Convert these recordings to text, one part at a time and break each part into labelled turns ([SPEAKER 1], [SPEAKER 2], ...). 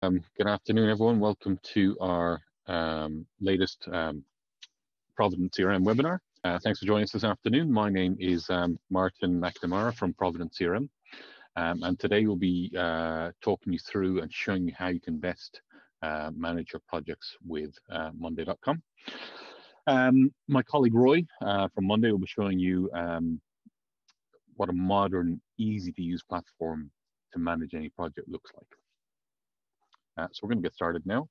[SPEAKER 1] Good afternoon, everyone. Welcome to our latest Provident CRM webinar. Thanks for joining us this afternoon. My name is Martin McNamara from Provident CRM, and today we'll be talking you through and showing you how you can best manage your projects with monday.com. My colleague Roy from Monday will be showing you what a modern, easy-to-use platform to manage any project looks like. So we're going to get started now.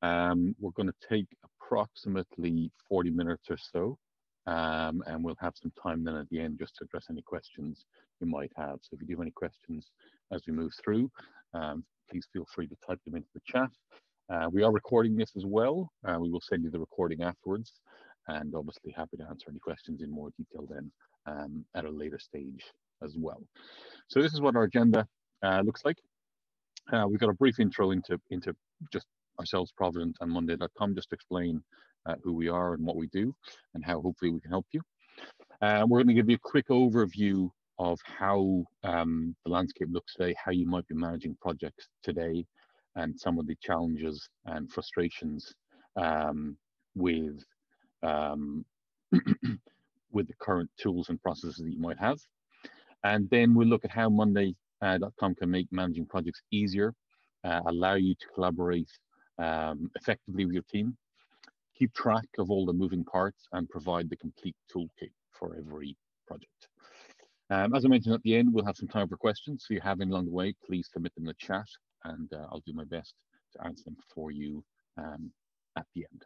[SPEAKER 1] We're going to take approximately 40 minutes or so, and we'll have some time then at the end just to address any questions you might have. So if you do have any questions as we move through, please feel free to type them into the chat. We are recording this as well. We will send you the recording afterwards, and obviously happy to answer any questions in more detail then at a later stage as well. So this is what our agenda looks like. We've got a brief intro into just ourselves, Provident and monday.com, just to explain who we are and what we do and how hopefully we can help you. We're going to give you a quick overview of how the landscape looks today, how you might be managing projects today, and some of the challenges and frustrations with with the current tools and processes that you might have. And then we'll look at how monday.com can make managing projects easier, allow you to collaborate effectively with your team, keep track of all the moving parts, and provide the complete toolkit for every project. As I mentioned at the end, we'll have some time for questions. So if you have any along the way, please submit them in the chat, and I'll do my best to answer them for you at the end.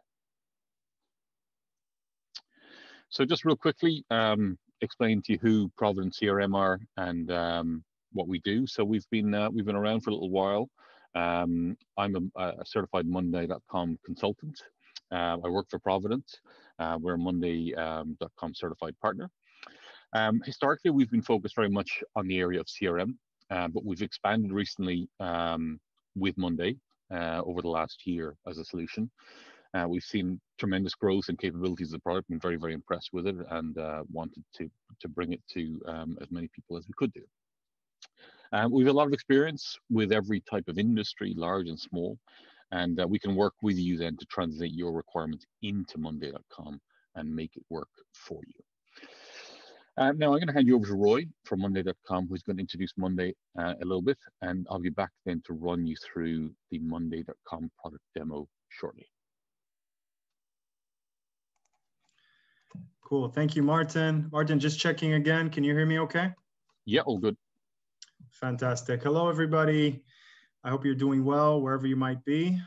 [SPEAKER 1] So just real quickly, explain to you who Provident CRM are and what we do. So we've been around for a little while. I'm a certified monday.com consultant. I work for Provident. We're a monday.com certified partner. Historically, we've been focused very much on the area of CRM, but we've expanded recently with Monday over the last year as a solution. We've seen tremendous growth and capabilities of the product, been very, very impressed with it, and wanted to bring it to as many people as we could do. We have a lot of experience with every type of industry, large and small, and we can work with you then to translate your requirements into monday.com and make it work for you. Now I'm going to hand you over to Roy from monday.com, who's going to introduce Monday a little bit, and I'll be back then to run you through the monday.com product demo shortly.
[SPEAKER 2] Cool. Thank you, Martin. Martin, just checking again. Can you hear me okay?
[SPEAKER 1] Yeah, all good.
[SPEAKER 2] Fantastic. Hello, everybody. I hope you're doing well wherever you might be.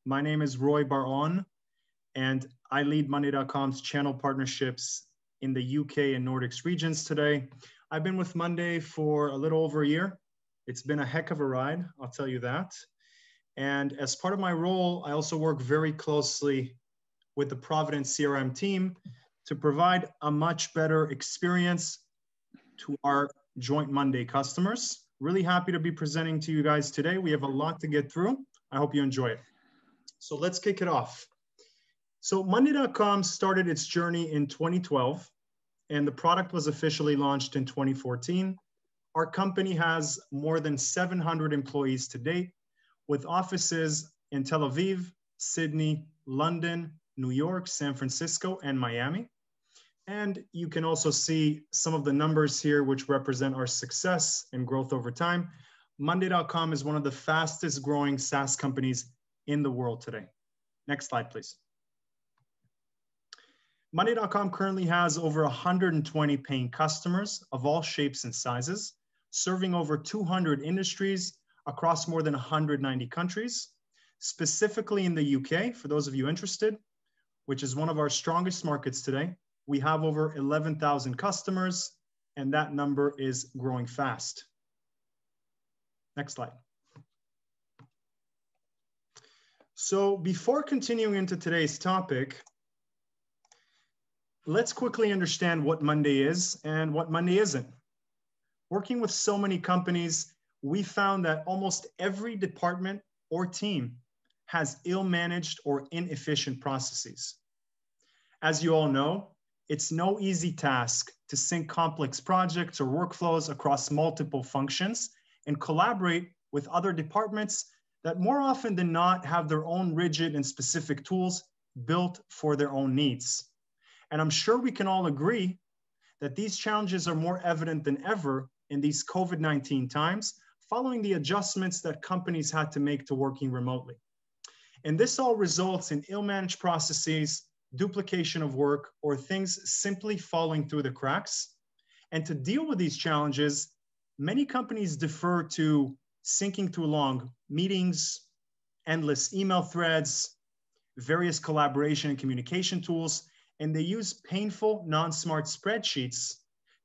[SPEAKER 2] My name is Roy Baron, and I lead monday.com's channel partnerships in the UK and Nordics regions today. I've been with Monday for a little over a year. It's been a heck of a ride, I'll tell you that. And as part of my role, I also work very closely with the Provident CRM team to provide a much better experience to our joint Monday customers. Really happy to be presenting to you guys today. We have a lot to get through. I hope you enjoy it. So let's kick it off. So monday.com started its journey in 2012, and the product was officially launched in 2014. Our company has more than 700 employees to date, with offices in Tel Aviv, Sydney, London, New York, San Francisco, and Miami. And you can also see some of the numbers here, which represent our success and growth over time. Monday.com is one of the fastest growing SaaS companies in the world today. Next slide, please. Monday.com currently has over 120 paying customers of all shapes and sizes, serving over 200 industries across more than 190 countries. Specifically in the UK, for those of you interested, which is one of our strongest markets today, we have over 11,000 customers, and that number is growing fast. Next slide. So before continuing into today's topic, let's quickly understand what Monday is and what Monday isn't. Working with so many companies, we found that almost every department or team has ill-managed or inefficient processes. As you all know, it's no easy task to sync complex projects or workflows across multiple functions and collaborate with other departments that more often than not have their own rigid and specific tools built for their own needs. And I'm sure we can all agree that these challenges are more evident than ever in these COVID-19 times, following the adjustments that companies had to make to working remotely. And this all results in ill-managed processes, duplication of work, or things simply falling through the cracks. And to deal with these challenges, many companies defer to syncing through long meetings, endless email threads, various collaboration and communication tools, and they use painful, non-smart spreadsheets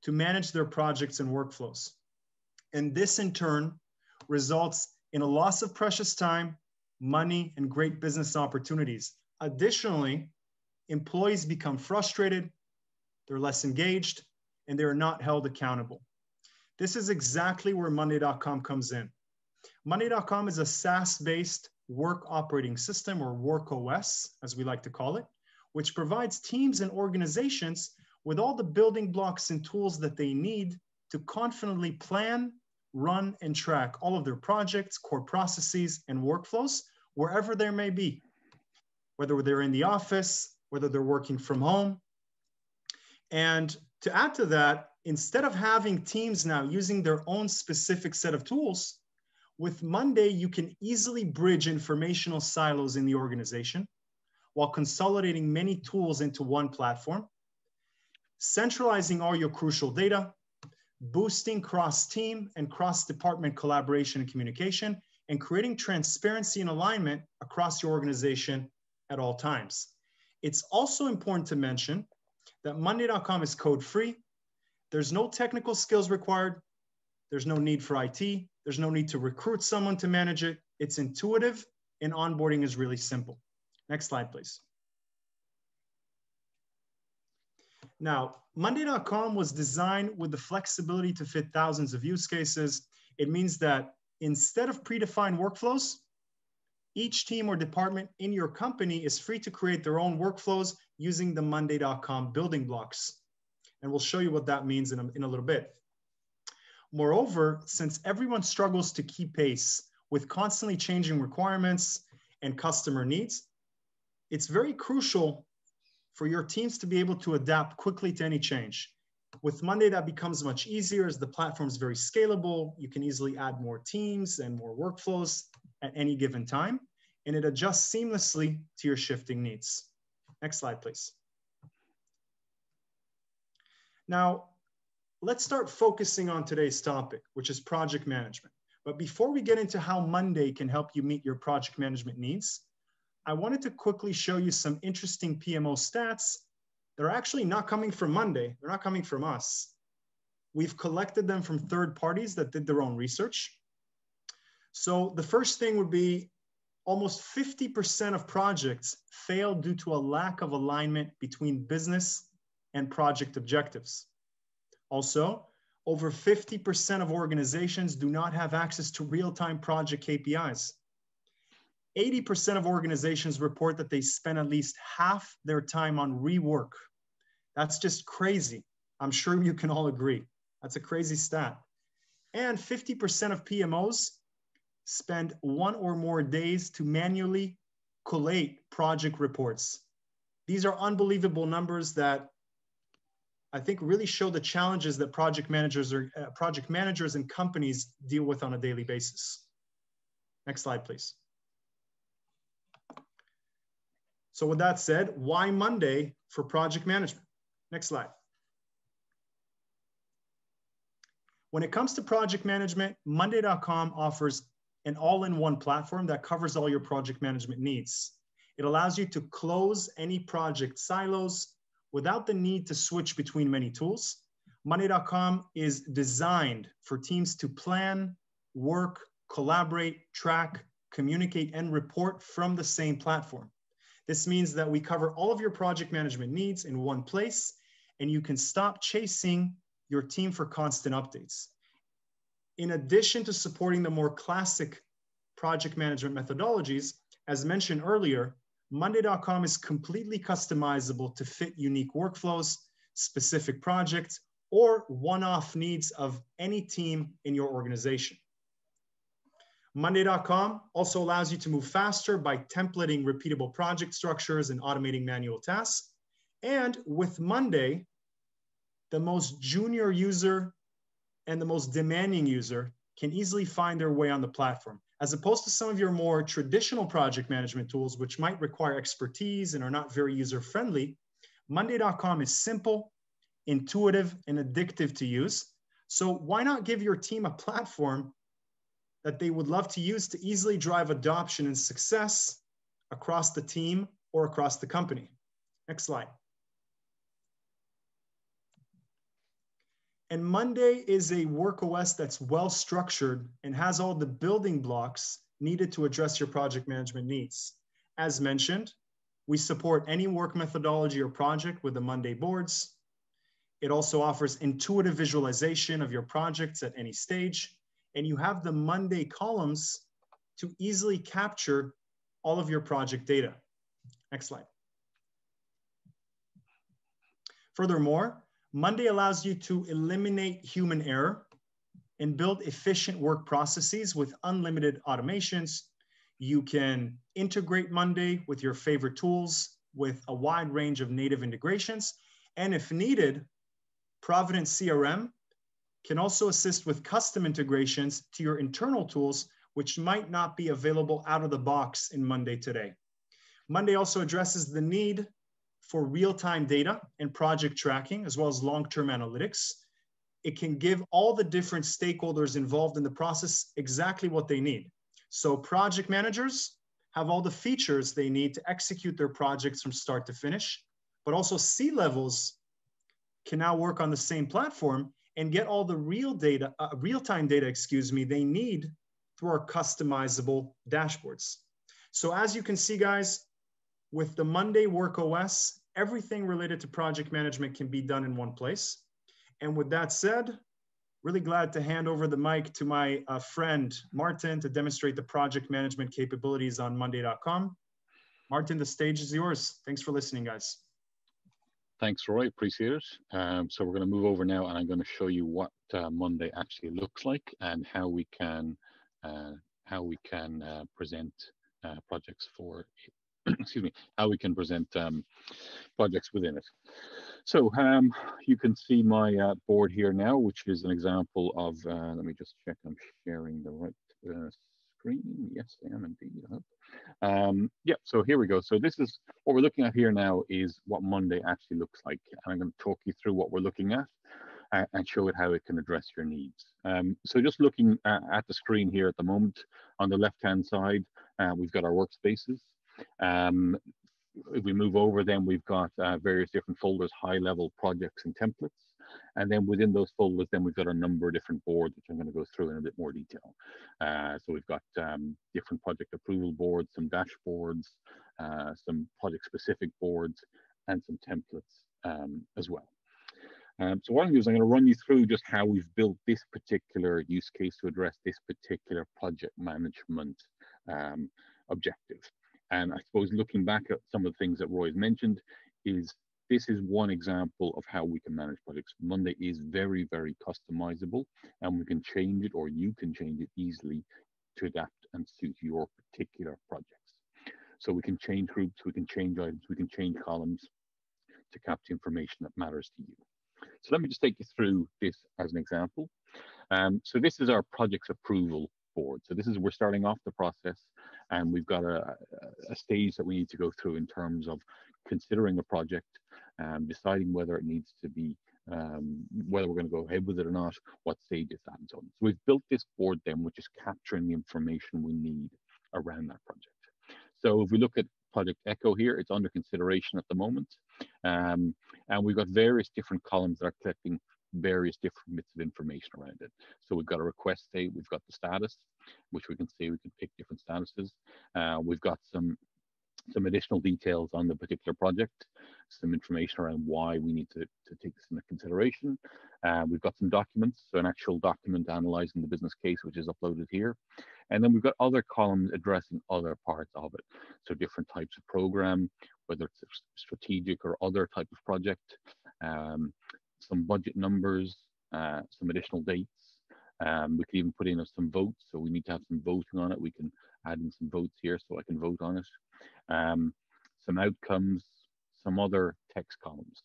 [SPEAKER 2] to manage their projects and workflows. And this in turn results in a loss of precious time, money, and great business opportunities. Additionally, employees become frustrated, they're less engaged, and they're not held accountable. This is exactly where monday.com comes in. Monday.com is a SaaS-based work operating system, or work OS, as we like to call it, which provides teams and organizations with all the building blocks and tools that they need to confidently plan, run, and track all of their projects, core processes, and workflows wherever there may be, whether they're in the office, whether they're working from home. And to add to that, instead of having teams now using their own specific set of tools, with Monday, you can easily bridge informational silos in the organization while consolidating many tools into one platform, centralizing all your crucial data, boosting cross-team and cross-department collaboration and communication, and creating transparency and alignment across your organization at all times. It's also important to mention that monday.com is code-free. There's no technical skills required. There's no need for IT. There's no need to recruit someone to manage it. It's intuitive, and onboarding is really simple. Next slide, please. Now, monday.com was designed with the flexibility to fit thousands of use cases. It means that instead of predefined workflows, each team or department in your company is free to create their own workflows using the monday.com building blocks. And we'll show you what that means in a little bit. Moreover, since everyone struggles to keep pace with constantly changing requirements and customer needs, it's very crucial for your teams to be able to adapt quickly to any change. With Monday, that becomes much easier as the platform is very scalable. You can easily add more teams and more workflows at any given time, and it adjusts seamlessly to your shifting needs. Next slide, please. Now, let's start focusing on today's topic, which is project management. But before we get into how Monday can help you meet your project management needs, I wanted to quickly show you some interesting PMO stats that are actually not coming from Monday. They're not coming from us. We've collected them from third parties that did their own research. So the first thing would be almost 50% of projects fail due to a lack of alignment between business and project objectives. Also, over 50% of organizations do not have access to real-time project KPIs. 80% of organizations report that they spend at least half their time on rework. That's just crazy. I'm sure you can all agree. That's a crazy stat. And 50% of PMOs spend 1 or more days to manually collate project reports. These are unbelievable numbers that I think really show the challenges that project managers and companies deal with on a daily basis. Next slide, please. So with that said, why Monday for project management? Next slide. When it comes to project management, monday.com offers an all-in-one platform that covers all your project management needs. It allows you to close any project silos without the need to switch between many tools. Monday.com is designed for teams to plan, work, collaborate, track, communicate, and report from the same platform. This means that we cover all of your project management needs in one place, and you can stop chasing your team for constant updates. In addition to supporting the more classic project management methodologies, as mentioned earlier, monday.com is completely customizable to fit unique workflows, specific projects, or one-off needs of any team in your organization. Monday.com also allows you to move faster by templating repeatable project structures and automating manual tasks. And with Monday, the most junior user and the most demanding user can easily find their way on the platform. As opposed to some of your more traditional project management tools, which might require expertise and are not very user-friendly, Monday.com is simple, intuitive, and addictive to use. So why not give your team a platform that they would love to use to easily drive adoption and success across the team or across the company? Next slide. And Monday is a work OS that's well structured and has all the building blocks needed to address your project management needs. As mentioned, we support any work methodology or project with the Monday boards. It also offers intuitive visualization of your projects at any stage. And you have the Monday columns to easily capture all of your project data. Next slide. Furthermore, Monday allows you to eliminate human error and build efficient work processes with unlimited automations. You can integrate Monday with your favorite tools with a wide range of native integrations. And if needed, ProvidentCRM can also assist with custom integrations to your internal tools, which might not be available out of the box in Monday today. Monday also addresses the need for real-time data and project tracking, as well as long-term analytics. It can give all the different stakeholders involved in the process exactly what they need. So project managers have all the features they need to execute their projects from start to finish, but also C-levels can now work on the same platform and get all the real-time data, they need through our customizable dashboards. So as you can see, guys, with the Monday Work OS, everything related to project management can be done in one place. And with that said, really glad to hand over the mic to my friend, Martin, to demonstrate the project management capabilities on monday.com. Martin, the stage is yours. Thanks for listening, guys.
[SPEAKER 1] Thanks, Roy. Appreciate it. So we're going to move over now, and I'm going to show you what Monday actually looks like and how we can present projects for excuse me, how we can present projects within it. So you can see my board here now, which is an example of, let me just check I'm sharing the right screen. Yes, I am indeed. Yeah, so here we go. So this is what we're looking at here now is what Monday actually looks like. And I'm going to talk you through what we're looking at and show it how it can address your needs. So just looking at the screen here at the moment, on the left-hand side, we've got our workspaces. If we move over, then we've got various different folders, high-level projects and templates. And then within those folders, then we've got a number of different boards, which I'm going to go through in a bit more detail. So we've got different project approval boards, some dashboards, some project-specific boards, and some templates as well. So what I'm going to do is I'm going to run you through just how we've built this particular use case to address this particular project management objective. And I suppose looking back at some of the things that Roy has mentioned is this is one example of how we can manage projects. Monday is very, very customizable, and we can change it, or you can change it easily to adapt and suit your particular projects. So we can change groups, we can change items, we can change columns to capture information that matters to you. So let me just take you through this as an example. So this is our projects approval board. So this is, we're starting off the process, and we've got a stage that we need to go through in terms of considering a project, deciding whether it needs to be, whether we're going to go ahead with it or not, what stage is that and so on. So we've built this board then, which is capturing the information we need around that project. So if we look at Project Echo here, it's under consideration at the moment. And we've got various different columns that are collecting various different bits of information around it. So we've got a request state, we've got the status, which we can see, we can pick different statuses. We've got some additional details on the particular project, some information around why we need to take this into consideration. We've got some documents, so an actual document analyzing the business case, which is uploaded here. And then we've got other columns addressing other parts of it. So different types of program, whether it's strategic or other type of project, some budget numbers, some additional dates, We can even put in some votes. So we need to have some voting on it. We can add in some votes here so I can vote on it. Some outcomes, some other text columns.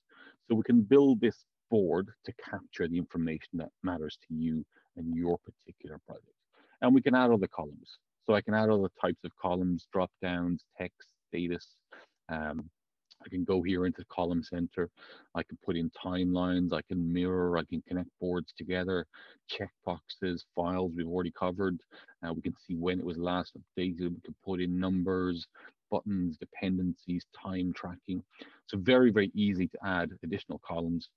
[SPEAKER 1] So we can build this board to capture the information that matters to you and your particular project. And we can add other columns. So I can add other types of columns, drop downs, text, status. I can go here into the column center. I can put in timelines. I can mirror. I can connect boards together. Checkboxes, files we've already covered. We can see when it was last updated. We can put in numbers, buttons, dependencies, time tracking. So very, very easy to add additional columns.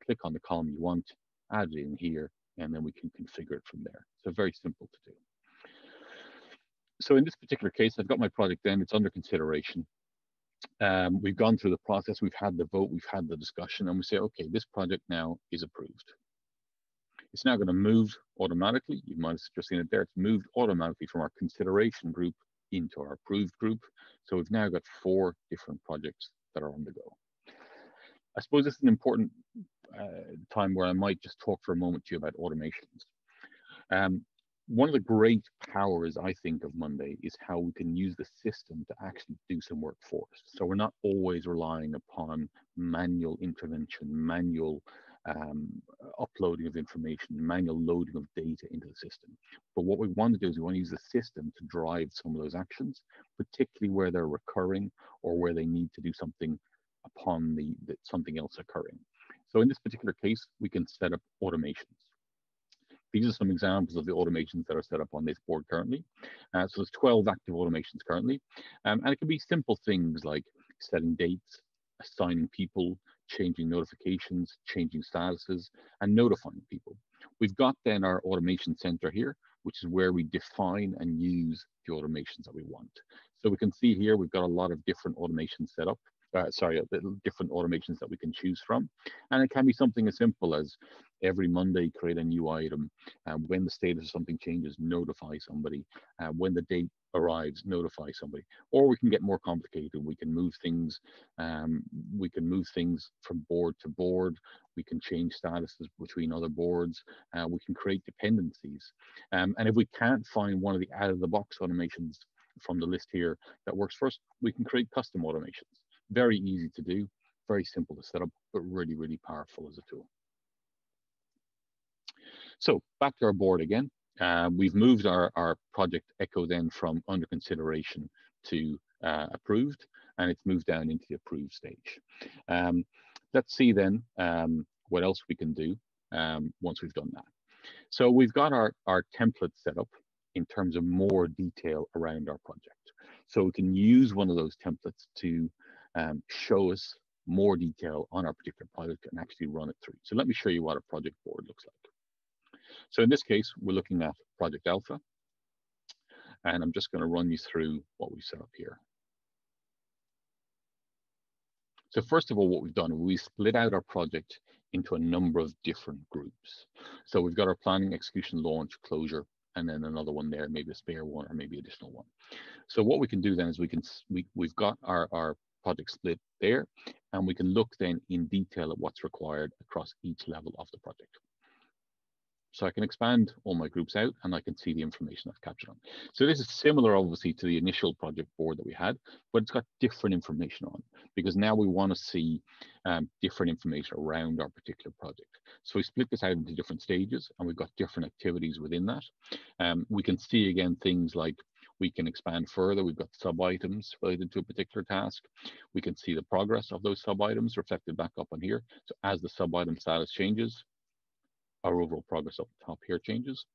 [SPEAKER 1] Click on the column you want, add it in here, and then we can configure it from there. So very simple to do. So in this particular case, I've got my project then. It's under consideration. We've gone through the process, we've had the vote, we've had the discussion, and we say, okay, this project now is approved. It's now going to move automatically. You might have just seen it there. It's moved automatically from our consideration group into our approved group. So we've now got 4 different projects that are on the go. I suppose this is an important time where I might just talk for a moment to you about automations. One of the great powers, I think, of Monday is how we can use the system to actually do some work for us. So we're not always relying upon manual intervention, manual uploading of information, manual loading of data into the system. But what we want to do is we want to use the system to drive some of those actions, particularly where they're recurring or where they need to do something upon something else occurring. So in this particular case, we can set up automations. These are some examples of the automations that are set up on this board currently. So there's 12 active automations currently. And it can be simple things like setting dates, assigning people, changing notifications, changing statuses, and notifying people. We've got then our automation center here, which is where we define and use the automations that we want. So we can see here, we've got a lot of different automations set up. Different automations that we can choose from. And it can be something as simple as every Monday, create a new item. When the status of something changes, notify somebody. When the date arrives, notify somebody. Or we can get more complicated. We can move things. We can move things from board to board. We can change statuses between other boards. We can create dependencies. And if we can't find one of the out-of-the-box automations from the list here that works for us, we can create custom automations. Very easy to do, very simple to set up, but really, really powerful as a tool. So back to our board again. We've moved our project Echo then from under consideration to approved, and it's moved down into the approved stage. Let's see then what else we can do once we've done that. So we've got our template set up in terms of more detail around our project. So we can use one of those templates to show us more detail on our particular project and actually run it through. So let me show you what a project board looks like. So in this case, we're looking at Project Alpha, and I'm just going to run you through what we set up here. So first of all, what we've done, we split out our project into a number of different groups. So we've got our planning, execution, launch, closure, and then another one there, maybe a spare one or maybe additional one. So what we can do then is we've got our project split there, and we can look then in detail at what's required across each level of the project. So I can expand all my groups out and I can see the information I've captured on. So this is similar obviously to the initial project board that we had, but it's got different information on because now we want to see different information around our particular project. So we split this out into different stages and we've got different activities within that. We can see again things like we can expand further. We've got sub-items related to a particular task. We can see the progress of those sub-items reflected back up on here. So as the sub-item status changes, our overall progress up top here changes.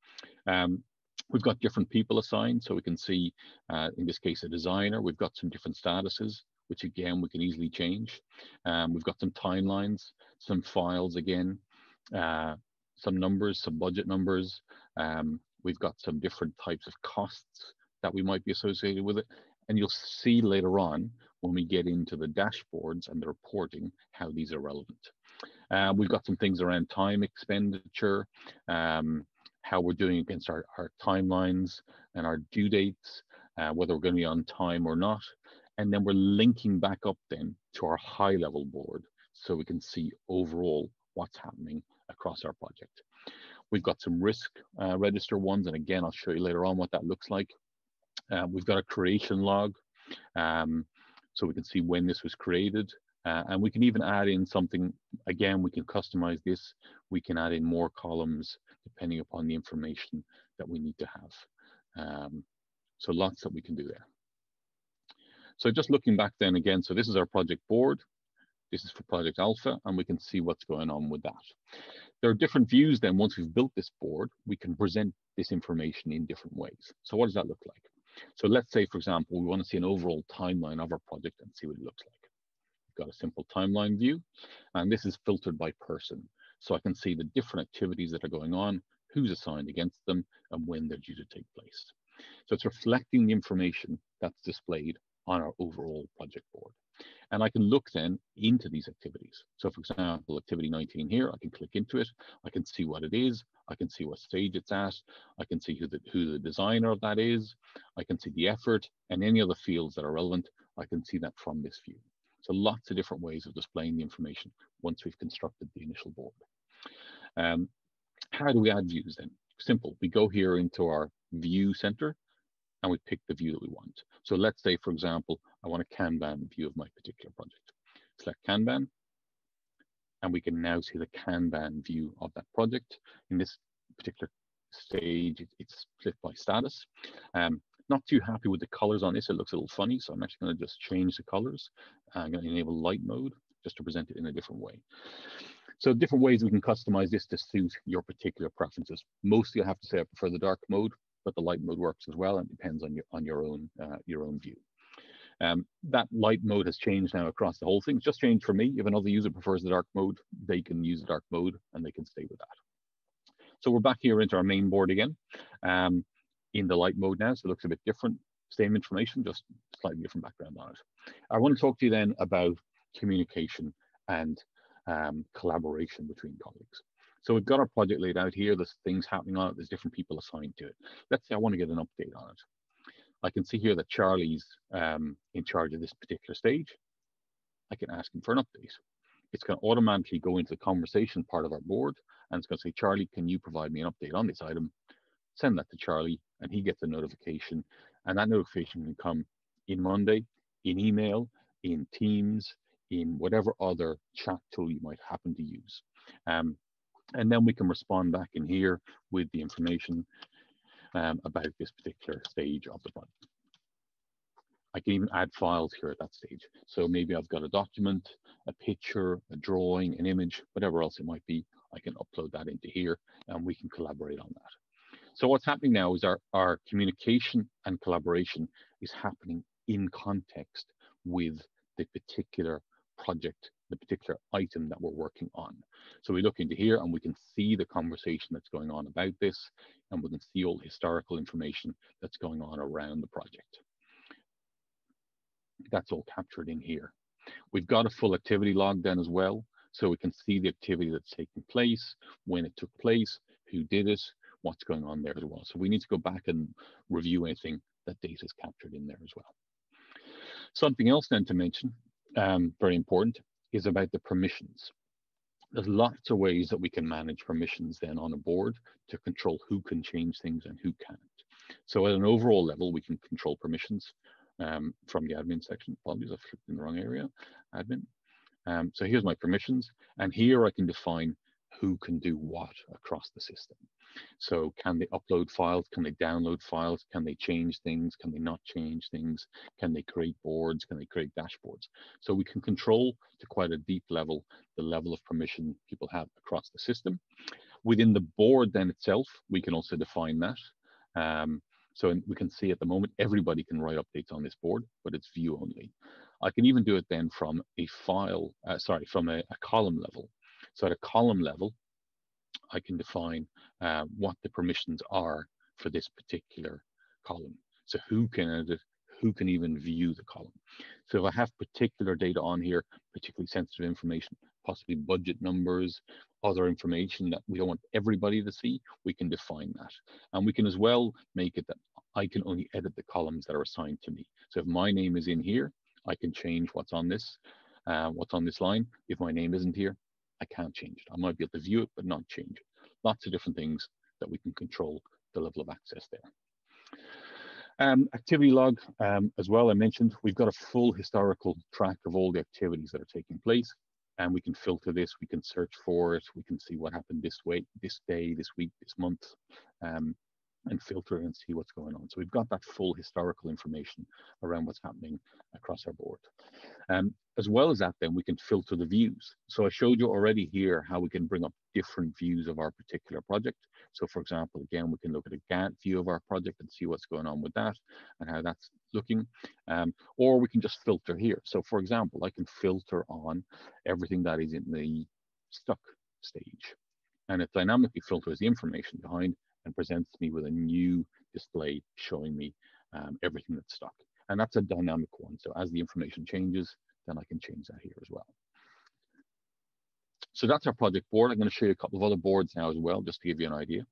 [SPEAKER 1] We've got different people assigned, so we can see, in this case, a designer. We've got some different statuses, which again, we can easily change. We've got some timelines, some files again, some numbers, some budget numbers. We've got some different types of costs that we might be associated with it. And you'll see later on when we get into the dashboards and the reporting, how these are relevant. We've got some things around time expenditure, how we're doing against our timelines and our due dates, whether we're going to be on time or not. And then we're linking back up then to our high level board so we can see overall what's happening across our project. We've got some risk register ones, and again, I'll show you later on what that looks like. We've got a creation log, so we can see when this was created. And we can even add in something, again, we can customize this. We can add in more columns depending upon the information that we need to have. So lots that we can do there. So just looking back then again, so this is our project board. This is for Project Alpha, and we can see what's going on with that. There are different views then. Once we've built this board, we can present this information in different ways. So what does that look like? So let's say, for example, we want to see an overall timeline of our project and see what it looks like. We've got a simple timeline view, and this is filtered by person. So I can see the different activities that are going on, who's assigned against them, and when they're due to take place. So it's reflecting the information that's displayed on our overall project board. And I can look then into these activities. So for example, activity 19 here, I can click into it. I can see what it is. I can see what stage it's at. I can see who the designer of that is. I can see the effort and any other fields that are relevant. I can see that from this view. So lots of different ways of displaying the information once we've constructed the initial board. How do we add views then? Simple. We go here into our view center and we pick the view that we want. So let's say, for example, I want a Kanban view of my particular project. Select Kanban, and we can now see the Kanban view of that project. In this particular stage, it's split by status. Not too happy with the colors on this. It looks a little funny, so I'm actually going to just change the colors. I'm going to enable light mode just to present it in a different way. So different ways we can customize this to suit your particular preferences. Mostly I have to say I prefer the dark mode, but the light mode works as well, and it depends on your own view. That light mode has changed now across the whole thing. It's just changed for me. If another user prefers the dark mode, they can use the dark mode and they can stay with that. So we're back here into our main board again, in the light mode now. So it looks a bit different. Same information, just slightly different background on it. I want to talk to you then about communication and collaboration between colleagues. So we've got our project laid out here. There's things happening on it. There's different people assigned to it. Let's say I want to get an update on it. I can see here that Charlie's in charge of this particular stage. I can ask him for an update. It's going to automatically go into the conversation part of our board, and it's going to say, Charlie, can you provide me an update on this item? Send that to Charlie, and he gets a notification. And that notification can come in Monday, in email, in Teams, in whatever other chat tool you might happen to use. And then we can respond back in here with the information about this particular stage of the project. I can even add files here at that stage. So maybe I've got a document, a picture, a drawing, an image, whatever else it might be. I can upload that into here and we can collaborate on that. So what's happening now is our communication and collaboration is happening in context with the particular project, the particular item that we're working on. So we look into here and we can see the conversation that's going on about this, and we can see all the historical information that's going on around the project. That's all captured in here. We've got a full activity log then as well, so we can see the activity that's taking place, when it took place, who did it, what's going on there as well. So we need to go back and review anything that data is captured in there as well. Something else then to mention, very important, is about the permissions. There's lots of ways that we can manage permissions then on a board to control who can change things and who can't. So at an overall level, we can control permissions from the admin section. Apologies, I've clicked in the wrong area, admin. So here's my permissions, and here I can define who can do what across the system. So can they upload files? Can they download files? Can they change things? Can they not change things? Can they create boards? Can they create dashboards? So we can control to quite a deep level the level of permission people have across the system. Within the board then itself, we can also define that. So we can see at the moment, everybody can write updates on this board, but it's view only. I can even do it then from a file, from a column level. So at a column level, I can define what the permissions are for this particular column. So who can edit, who can even view the column. So if I have particular data on here, particularly sensitive information, possibly budget numbers, other information that we don't want everybody to see, we can define that. And we can as well make it that I can only edit the columns that are assigned to me. So if my name is in here, I can change what's on this line. If my name isn't here, I can't change it. I might be able to view it, but not change it. lots of different things that we can control the level of access there. Activity log as well, I mentioned, we've got a full historical track of all the activities that are taking place, and we can filter this, we can search for it, we can see what happened this way, this day, this week, this month, and filter and see what's going on. So we've got that full historical information around what's happening across our board. As well as that, then we can filter the views. So I showed you already here how we can bring up different views of our particular project. So for example, again, we can look at a Gantt view of our project and see what's going on with that and how that's looking. Or we can just filter here. So for example, I can filter on everything that is in the stuck stage. And it dynamically filters the information behind and presents me with a new display showing me everything that's stuck. And that's a dynamic one. So as the information changes, then I can change that here as well. So that's our project board. I'm going to show you a couple of other boards now as well, just to give you an idea.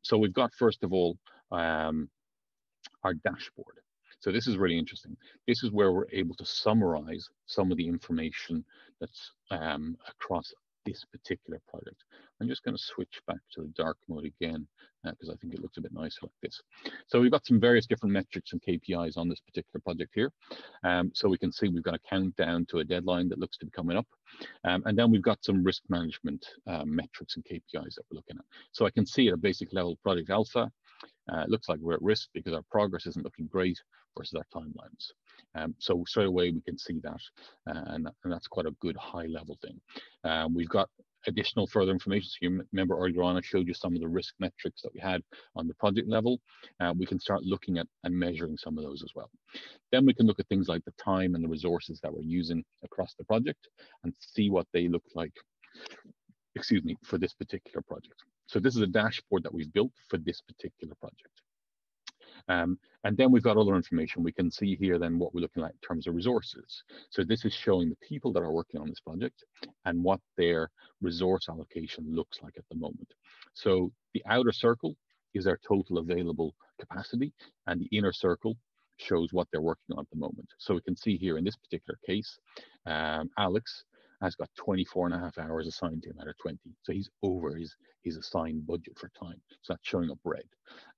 [SPEAKER 1] So we've got, first of all, our dashboard. So this is really interesting. This is where we're able to summarize some of the information that's across this particular project. I'm just going to switch back to the dark mode again because I think it looks a bit nicer like this. So we've got some various different metrics and KPIs on this particular project here. So we can see we've got a countdown to a deadline that looks to be coming up. And then we've got some risk management metrics and KPIs that we're looking at. So I can see at a basic level, Project Alpha, it looks like we're at risk because our progress isn't looking great versus our timelines. So straight away we can see that, and that's quite a good high level thing. We've got additional further information. So you remember earlier on I showed you some of the risk metrics that we had on the project level. We can start looking at and measuring some of those as well. Then we can look at things like the time and the resources that we're using across the project and see what they look like, excuse me, for this particular project. So this is a dashboard that we've built for this particular project. And then we've got other information. We can see here then what we're looking at in terms of resources. So this is showing the people that are working on this project and what their resource allocation looks like at the moment. So the outer circle is our total available capacity, and the inner circle shows what they're working on at the moment. So we can see here in this particular case, Alex has got 24.5 hours assigned to him out of 20. So he's over his assigned budget for time. So that's showing up red.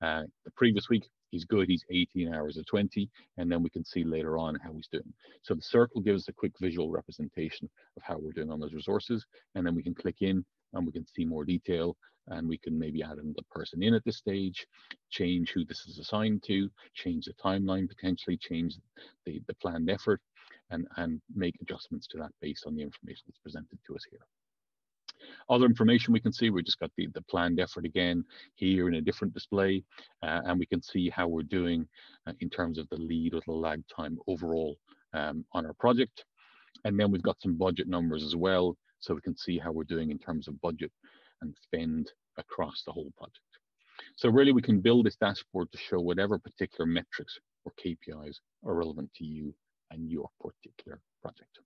[SPEAKER 1] The previous week, he's good. He's 18 hours of 20. And then we can see later on how he's doing. So the circle gives a quick visual representation of how we're doing on those resources. And then we can click in and we can see more detail. And we can maybe add another person in at this stage, change who this is assigned to, change the timeline, potentially change the planned effort, and make adjustments to that based on the information that's presented to us here. Other information we can see, we just got the planned effort again here in a different display, and we can see how we're doing in terms of the lead or the lag time overall on our project. And then we've got some budget numbers as well, so we can see how we're doing in terms of budget and spend across the whole project. So really we can build this dashboard to show whatever particular metrics or KPIs are relevant to you and your particular project.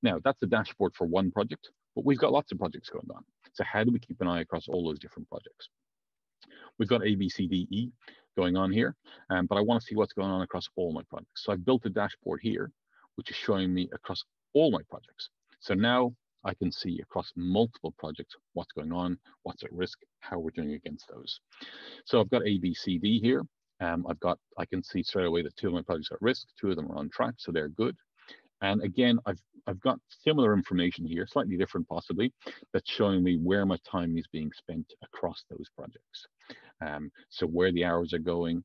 [SPEAKER 1] Now that's the dashboard for one project, but we've got lots of projects going on. So how do we keep an eye across all those different projects? We've got A, B, C, D, E going on here, but I want to see what's going on across all my projects. So I've built a dashboard here, which is showing me across all my projects. So now I can see across multiple projects what's going on, what's at risk, how we're doing against those. So I've got A, B, C, D here. I can see straight away that 2 of my projects are at risk, 2 of them are on track, so they're good. And again, I've got similar information here, slightly different possibly, that's showing me where my time is being spent across those projects. So where the hours are going,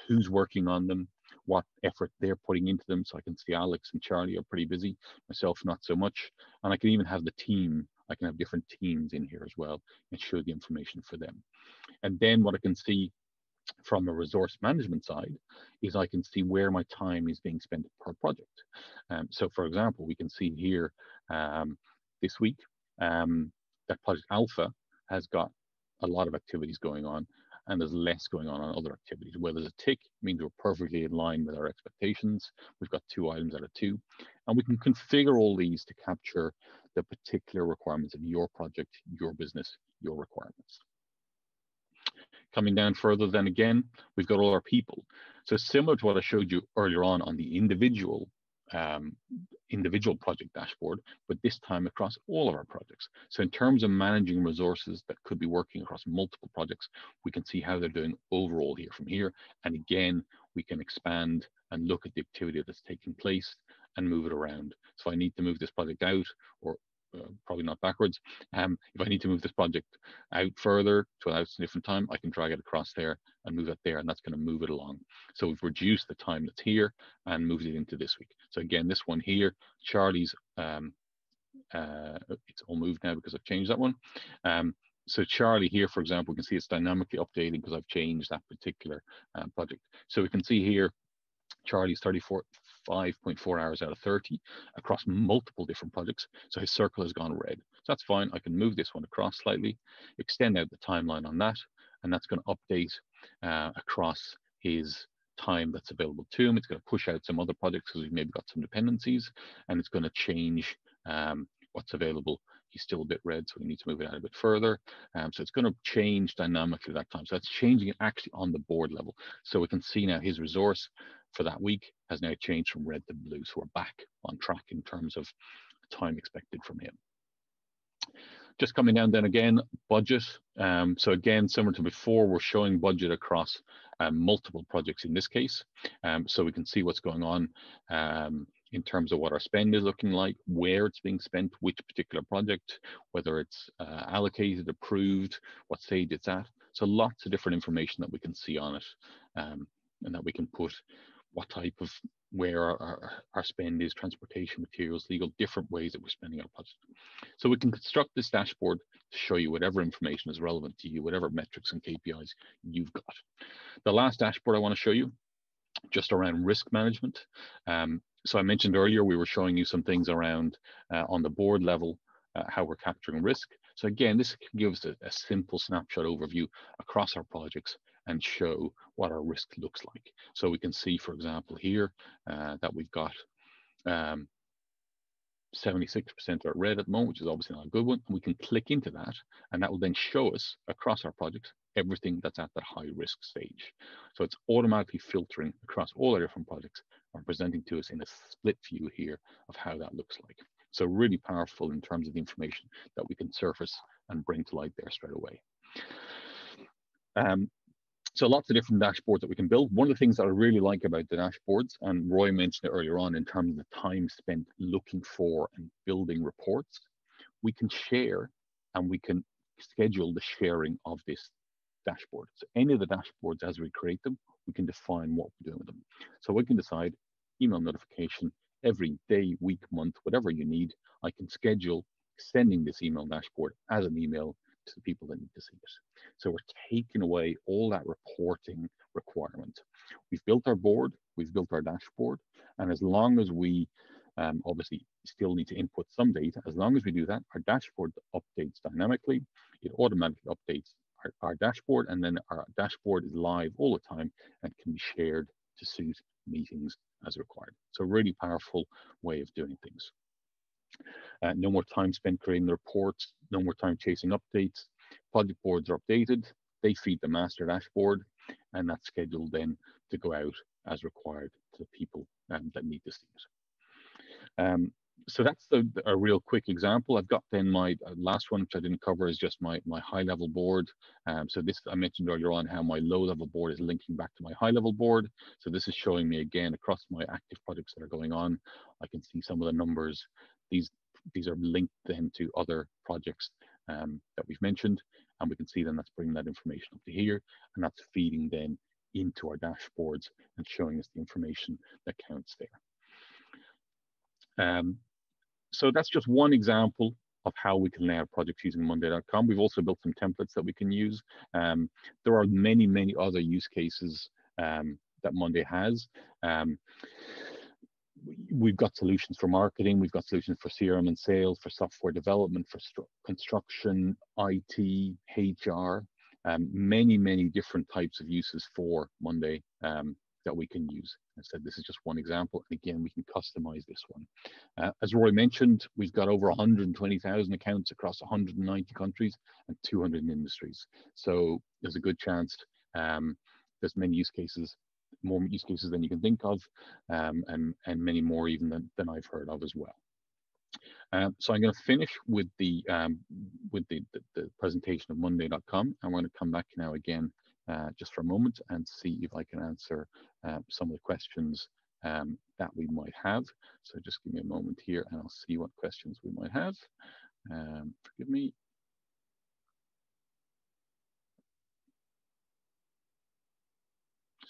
[SPEAKER 1] who's working on them, what effort they're putting into them. So I can see Alex and Charlie are pretty busy, myself not so much. And I can even have the team, I can have different teams in here as well and show the information for them. And then what I can see from a resource management side is I can see where my time is being spent per project. So for example, we can see here this week that Project Alpha has got a lot of activities going on, and there's less going on other activities. Where there's a tick means we're perfectly in line with our expectations. We've got 2 items out of 2, and we can configure all these to capture the particular requirements of your project, your business, your requirements. Coming down further, then again, we've got all our people. So similar to what I showed you earlier on the individual individual project dashboard, but this time across all of our projects. So in terms of managing resources that could be working across multiple projects, we can see how they're doing overall here from here. And again, we can expand and look at the activity that's taking place and move it around. So I need to move this project out, or probably not backwards. If I need to move this project out further to allow a different time, I can drag it across there and move it there, and that's going to move it along. So we've reduced the time that's here and moved it into this week. So again, this one here, Charlie's, it's all moved now because I've changed that one. So Charlie here, for example, we can see it's dynamically updating because I've changed that particular project. So we can see here, Charlie's 35.4 hours out of 30 across multiple different projects. So his circle has gone red. So that's fine. I can move this one across slightly, extend out the timeline on that, and that's going to update across his time that's available to him. It's going to push out some other projects because we've maybe got some dependencies, and it's going to change what's available. He's still a bit red, so we need to move it out a bit further. So it's going to change dynamically that time. So that's changing it actually on the board level. So we can see now his resource for that week has now changed from red to blue. So we're back on track in terms of time expected from him. Just coming down then again, budget. So again, similar to before, we're showing budget across multiple projects in this case. So we can see what's going on in terms of what our spend is looking like, where it's being spent, which particular project, whether it's allocated, approved, what stage it's at. So lots of different information that we can see on it, and that we can put what type of, where our spend is, transportation, materials, legal, different ways that we're spending our budget. So we can construct this dashboard to show you whatever information is relevant to you, whatever metrics and KPIs you've got. The last dashboard I want to show you, just around risk management. So I mentioned earlier, we were showing you some things around on the board level, how we're capturing risk. So again, this can give us a simple snapshot overview across our projects and show what our risk looks like. So we can see, for example, here that we've got 76% are red at the moment, which is obviously not a good one. And we can click into that, and that will then show us across our projects everything that's at that high risk stage. So it's automatically filtering across all our different projects and presenting to us in a split view here of how that looks like. So really powerful in terms of the information that we can surface and bring to light there straight away. So lots of different dashboards that we can build. One of the things that I really like about the dashboards, and Roy mentioned it earlier on in terms of the time spent looking for and building reports, we can share and we can schedule the sharing of this dashboard. So any of the dashboards, as we create them, we can define what we're doing with them. So we can decide email notification every day, week, month, whatever you need. I can schedule sending this email dashboard as an email to the people that need to see it. So we're taking away all that reporting requirement. We've built our board, we've built our dashboard, and as long as we obviously still need to input some data, as long as we do that, our dashboard updates dynamically. It automatically updates our dashboard, and then our dashboard is live all the time and can be shared to suit meetings as required. So a really powerful way of doing things. No more time spent creating the reports, no more time chasing updates. Project boards are updated, they feed the master dashboard, and that's scheduled then to go out as required to the people that need to see it. So that's a real quick example. I've got then my last one, which I didn't cover, is just my high-level board. So this, I mentioned earlier on how my low-level board is linking back to my high-level board. So this is showing me again across my active projects that are going on. I can see some of the numbers. These are linked then to other projects that we've mentioned, and we can see then that's bringing that information up to here, and that's feeding then into our dashboards and showing us the information that counts there. So that's just one example of how we can lay out projects using monday.com. We've also built some templates that we can use. There are many, many other use cases that Monday has. We've got solutions for marketing, we've got solutions for CRM and sales, for software development, for construction, IT, HR, many, many different types of uses for Monday that we can use. I said this is just one example. And again, we can customize this one. As Roy mentioned, we've got over 120,000 accounts across 190 countries and 200 industries. So there's a good chance there's many use cases more use cases than you can think of, and many more even than I've heard of as well. So I'm going to finish with the presentation of monday.com. I'm going to come back now again just for a moment and see if I can answer some of the questions that we might have. So just give me a moment here and I'll see what questions we might have. Forgive me.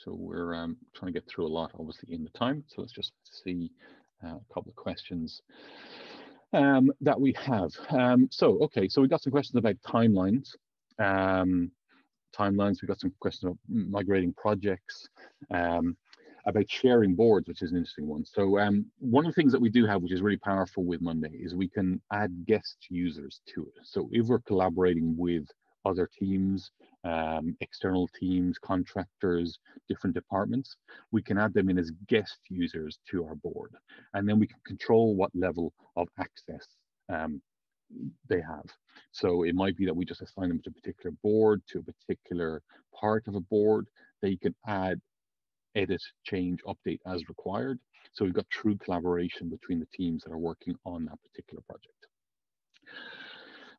[SPEAKER 1] So we're trying to get through a lot, obviously, in the time. So let's just see a couple of questions that we have. Okay, so we got some questions about timelines. We got some questions about migrating projects, about sharing boards, which is an interesting one. So one of the things that we do have, which is really powerful with Monday, is we can add guest users to it. So if we're collaborating with other teams, external teams, contractors, different departments, we can add them in as guest users to our board. And then we can control what level of access they have. So it might be that we just assign them to a particular board, to a particular part of a board. They can add, edit, change, update as required. So we've got true collaboration between the teams that are working on that particular project.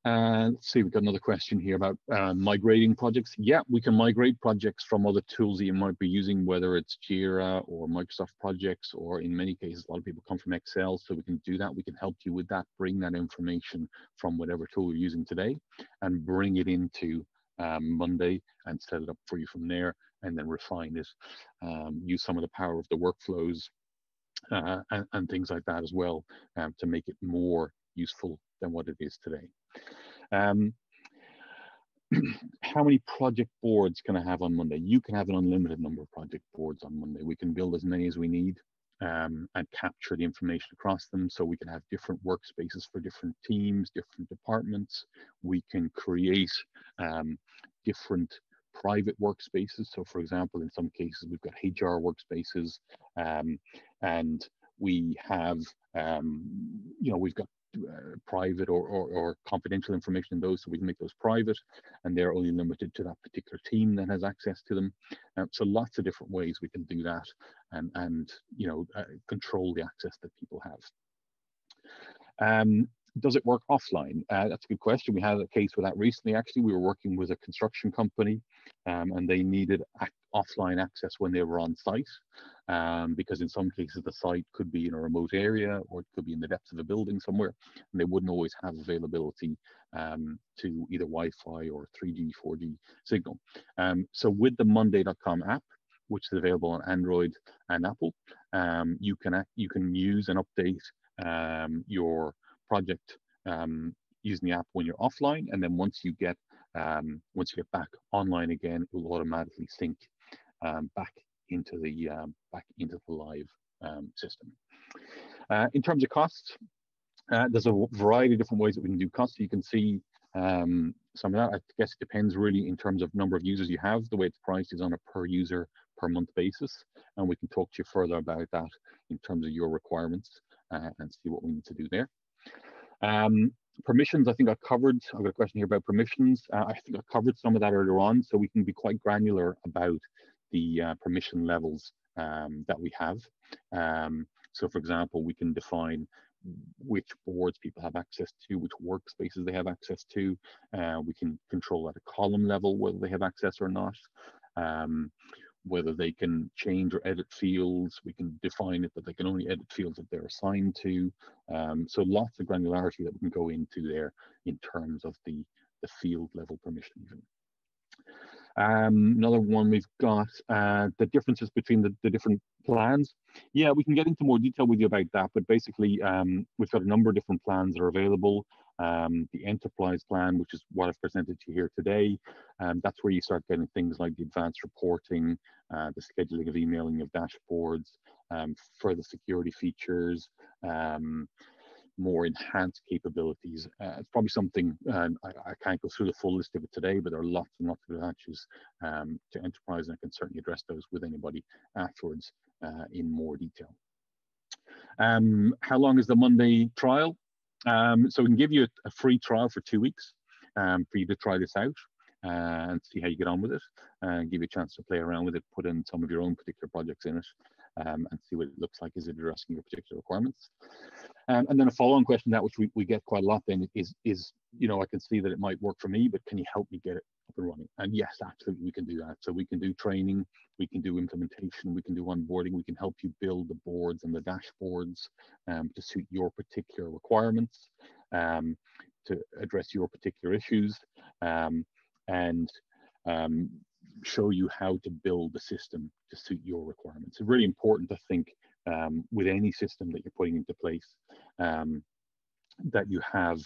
[SPEAKER 1] Let's see, we've got another question here about migrating projects. Yeah, we can migrate projects from other tools that you might be using, whether it's Jira or Microsoft Projects, or in many cases, a lot of people come from Excel, so we can do that. We can help you with that, bring that information from whatever tool you're using today and bring it into Monday and set it up for you from there, and then refine it, use some of the power of the workflows and things like that as well to make it more useful than what it is today. How many project boards can I have on Monday? You can have an unlimited number of project boards on Monday. We can build as many as we need and capture the information across them, so we can have different workspaces for different teams, different departments. We can create different private workspaces. So for example, in some cases, we've got HR workspaces, and we have, we've got private or confidential information in those, so we can make those private, and they're only limited to that particular team that has access to them. So lots of different ways we can do that and control the access that people have. Does it work offline? That's a good question. We had a case with that recently. Actually, we were working with a construction company, and they needed offline access when they were on site, because in some cases the site could be in a remote area, or it could be in the depths of a building somewhere, and they wouldn't always have availability to either Wi-Fi or 3G, 4G signal. So with the monday.com app, which is available on Android and Apple, you can use and update your project using the app when you're offline, and then once you get back online again, it will automatically sync back into the live system. In terms of costs, there's a variety of different ways that we can do costs. You can see some of that. I guess it depends really in terms of number of users you have. The way it's priced is on a per user per month basis, and we can talk to you further about that in terms of your requirements and see what we need to do there. Permissions, I think I covered. I've got a question here about permissions. I think I covered some of that earlier on, so we can be quite granular about the permission levels that we have. So for example, we can define which boards people have access to, which workspaces they have access to. We can control at a column level whether they have access or not. Whether they can change or edit fields. We can define it that they can only edit fields that they're assigned to. So lots of granularity that we can go into there in terms of the field level permission even. Another one we've got, the differences between the different plans. Yeah, we can get into more detail with you about that, but basically we've got a number of different plans that are available. The enterprise plan, which is what I've presented to you here today, that's where you start getting things like the advanced reporting, the scheduling of emailing of dashboards, further security features, more enhanced capabilities. It's probably something, I can't go through the full list of it today, but there are lots and lots of attachments to enterprise, and I can certainly address those with anybody afterwards in more detail. How long is the Monday trial? So we can give you a free trial for 2 weeks for you to try this out. and see how you get on with it, and give you a chance to play around with it, put in some of your own particular projects in it, and see what it looks like. Is it addressing your particular requirements? And then a follow-on question, that which we get quite a lot then, is I can see that it might work for me, but can you help me get it up and running? And yes, absolutely, we can do that. So we can do training, we can do implementation, we can do onboarding, we can help you build the boards and the dashboards to suit your particular requirements, to address your particular issues, and show you how to build the system to suit your requirements. It's really important to think with any system that you're putting into place that you have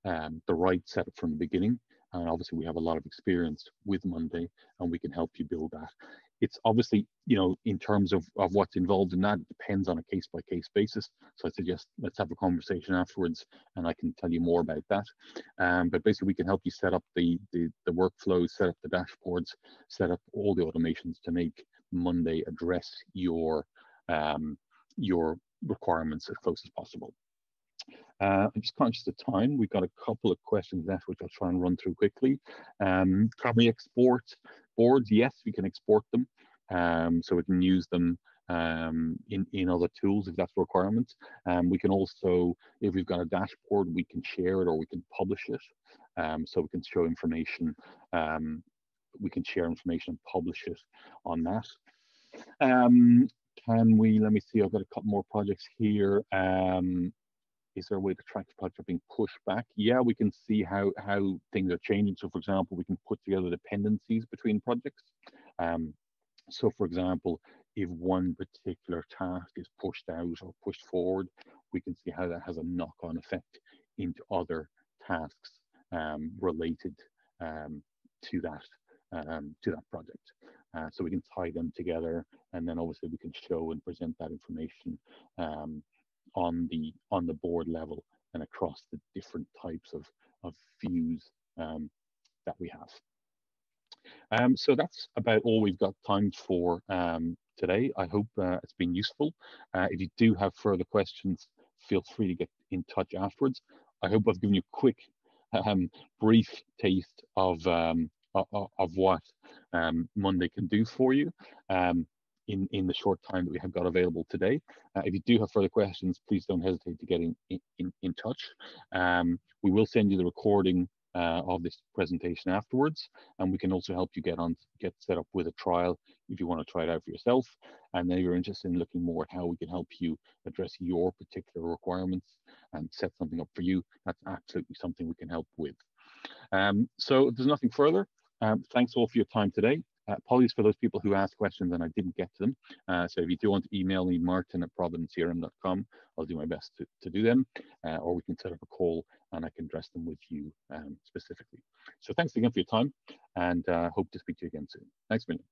[SPEAKER 1] the right setup from the beginning. And obviously we have a lot of experience with Monday, and we can help you build that. It's obviously, in terms of what's involved in that, it depends on a case-by-case basis. So I suggest let's have a conversation afterwards, and I can tell you more about that. But basically, we can help you set up the workflows, set up the dashboards, set up all the automations to make Monday address your requirements as close as possible. I'm just conscious of time. We've got a couple of questions left, which I'll try and run through quickly. Can we export boards? Yes, we can export them. So we can use them in other tools if that's the requirement. We can also, if we've got a dashboard, we can share it or we can publish it. So we can show information. We can share information and publish it on that. Can we, let me see, I've got a couple more projects here. Is there a way to track the project being pushed back? Yeah, we can see how things are changing. So for example, we can put together dependencies between projects. So for example, if one particular task is pushed out or pushed forward, we can see how that has a knock-on effect into other tasks related to that project. So we can tie them together, and then obviously we can show and present that information on the board level and across the different types of views that we have. So that's about all we've got time for today. I hope it's been useful. If you do have further questions, feel free to get in touch afterwards. I hope I've given you a quick, brief taste of what Monday can do for you in the short time that we have got available today. If you do have further questions, please don't hesitate to get in touch. We will send you the recording of this presentation afterwards, and we can also help you get set up with a trial if you want to try it out for yourself. And then if you're interested in looking more at how we can help you address your particular requirements and set something up for you, that's absolutely something we can help with. So if there's nothing further, thanks all for your time today. Apologies for those people who asked questions and I didn't get to them. So if you do want to email me, martin@providentcrm.com, I'll do my best to do them, or we can set up a call and I can address them with you specifically. So thanks again for your time, and hope to speak to you again soon. Thanks a million.